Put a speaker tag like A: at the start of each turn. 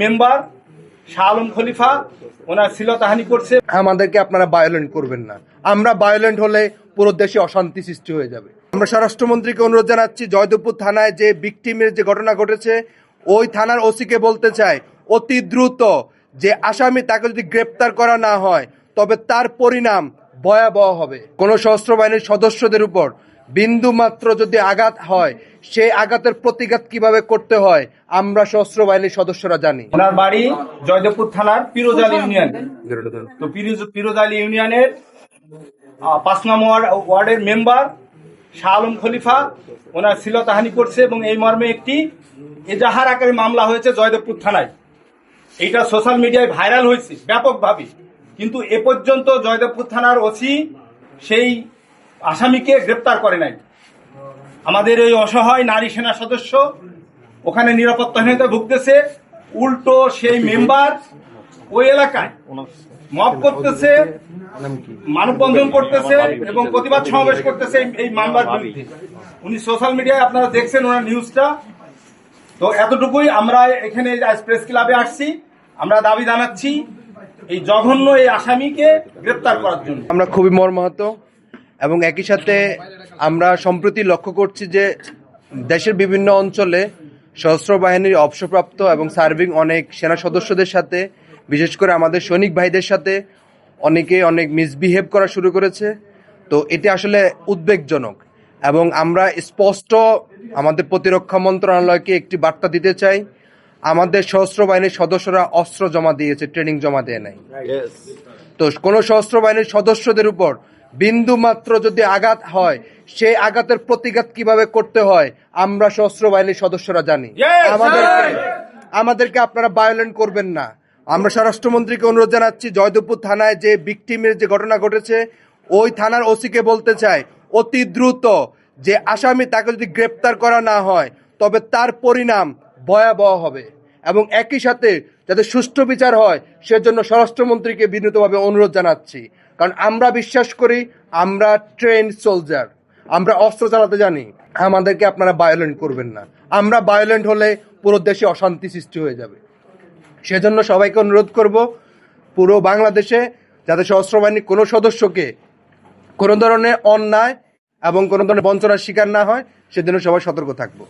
A: Member Shah Alam খলিফা ওনার শ্লীলতাহানি করছে।
B: আমাদেরকে আপনারা ভায়োলেন্ট করবেন না। আমরা ভায়োলেন্ট হলে পুরো দেশে অশান্তি সৃষ্টি হয়ে যাবে। আমরা স্বরাষ্ট্রমন্ত্রীকে অনুরোধ জানাচ্ছি, জয়দেবপুর থানায় যে ভিকটিমের যে ঘটনা ঘটেছে, ওই থানার ওসিকে বলতে চাই, অতি দ্রুত যে আসামি তাকে যদি গ্রেপ্তার করা না হয় তবে তার পরিণাম ভয়াবহ হবে। কোনো সশস্ত্র বাহিনীর সদস্যদের উপর বিন্দু মাত্র যদি আঘাত হয়, সেই আঘাতের প্রতিঘাত কিভাবে করতে হয় আমরা সশস্ত্র বাহিনীর সদস্যরা জানি।
A: ওনার বাড়ি জয়দেবপুর থানার পিরোজাল ইউনিয়ন। তো পিরোজাল ইউনিয়নের 5 নম্বর ওয়ার্ডের মেম্বার শাহ আলম খলিফা ওনার শ্লীলতাহানি করছে এবং এই মর্মে একটি এজাহার আকারে মামলা হয়েছে জয়দেবপুর থানায়। এইটা সোশ্যাল মিডিয়ায় ভাইরাল হয়েছে ব্যাপকভাবে, কিন্তু এ পর্যন্ত জয়দেবপুর থানার ওসি সেই আসামিকে গ্রেপ্তার করে নাই। আমাদের এই অসহায় নারী সেনা সদস্য ওখানে নিরাপত্তাহীনতা ভুগতেছে, উল্টো সেই মেম্বার ওই এলাকায় মব করতেছে, মানববন্ধন করতেছে এবং প্রতিবাদ সমাবেশ করতেছে এই মামলার বিরুদ্ধে। উনি সোশ্যাল মিডিয়ায় আপনারা দেখছেন ওনার নিউজটা। তো এতটুকুই আমরা এখানে প্রেস ক্লাবে আসছি, আমরা দাবি জানাচ্ছি এই জঘন্য এই আসামিকে গ্রেপ্তার করার জন্য।
B: আমরা খুবই মর্মাহত এবং একই সাথে আমরা সম্প্রতি লক্ষ্য করছি যে দেশের বিভিন্ন অঞ্চলে সশস্ত্র বাহিনীর অবসরপ্রাপ্ত এবং সার্ভিং অনেক সেনা সদস্যদের সাথে, বিশেষ করে আমাদের সৈনিক ভাইদের সাথে অনেকে অনেক মিসবিহেভ করা শুরু করেছে। তো এটি আসলে উদ্বেগজনক এবং আমরা স্পষ্ট আমাদের প্রতিরক্ষা মন্ত্রণালয়কে একটি বার্তা দিতে চাই, আমাদের সশস্ত্র বাহিনীর সদস্যরা অস্ত্র জমা দিয়েছে, ট্রেনিং জমা দেয় নাই। তো কোনো সশস্ত্র বাহিনীর সদস্যদের উপর বিন্দু মাত্র যদি আঘাত হয়, সেই আঘাতের প্রতিঘাত কিভাবে করতে হয় আমরা সশস্ত্র বাহিনীর সদস্যরা জানি। আমাদেরকে আপনারা ভায়োলেন্ট করবেন না। আমরা স্বরাষ্ট্রমন্ত্রীকে অনুরোধ জানাচ্ছি, জয়দেবপুর থানায় যে ভিকটিমের যে ঘটনা ঘটেছে, ওই থানার ওসিকে বলতে চাই, অতি দ্রুত যে আসামি তাকে যদি গ্রেপ্তার করা না হয় তবে তার পরিণাম ভয়াবহ হবে এবং একই সাথে যাতে সুষ্ঠু বিচার হয় সেজন্য স্বরাষ্ট্রমন্ত্রীকে বিনীতভাবে অনুরোধ জানাচ্ছি। কারণ আমরা বিশ্বাস করি আমরা ট্রেন্ড সোলজার, আমরা অস্ত্র চালাতে জানি। আমাদেরকে আপনারা ভায়োলেন্ট করবেন না। আমরা ভায়োলেন্ট হলে পুরো দেশে অশান্তি সৃষ্টি হয়ে যাবে। সেজন্য সবাইকে অনুরোধ করব, পুরো বাংলাদেশে যাতে সশস্ত্র বাহিনীর কোনো সদস্যকে কোনো ধরনের অন্যায় এবং কোনো ধরনের বঞ্চনার শিকার না হয় সেজন্য সবাই সতর্ক থাকবো।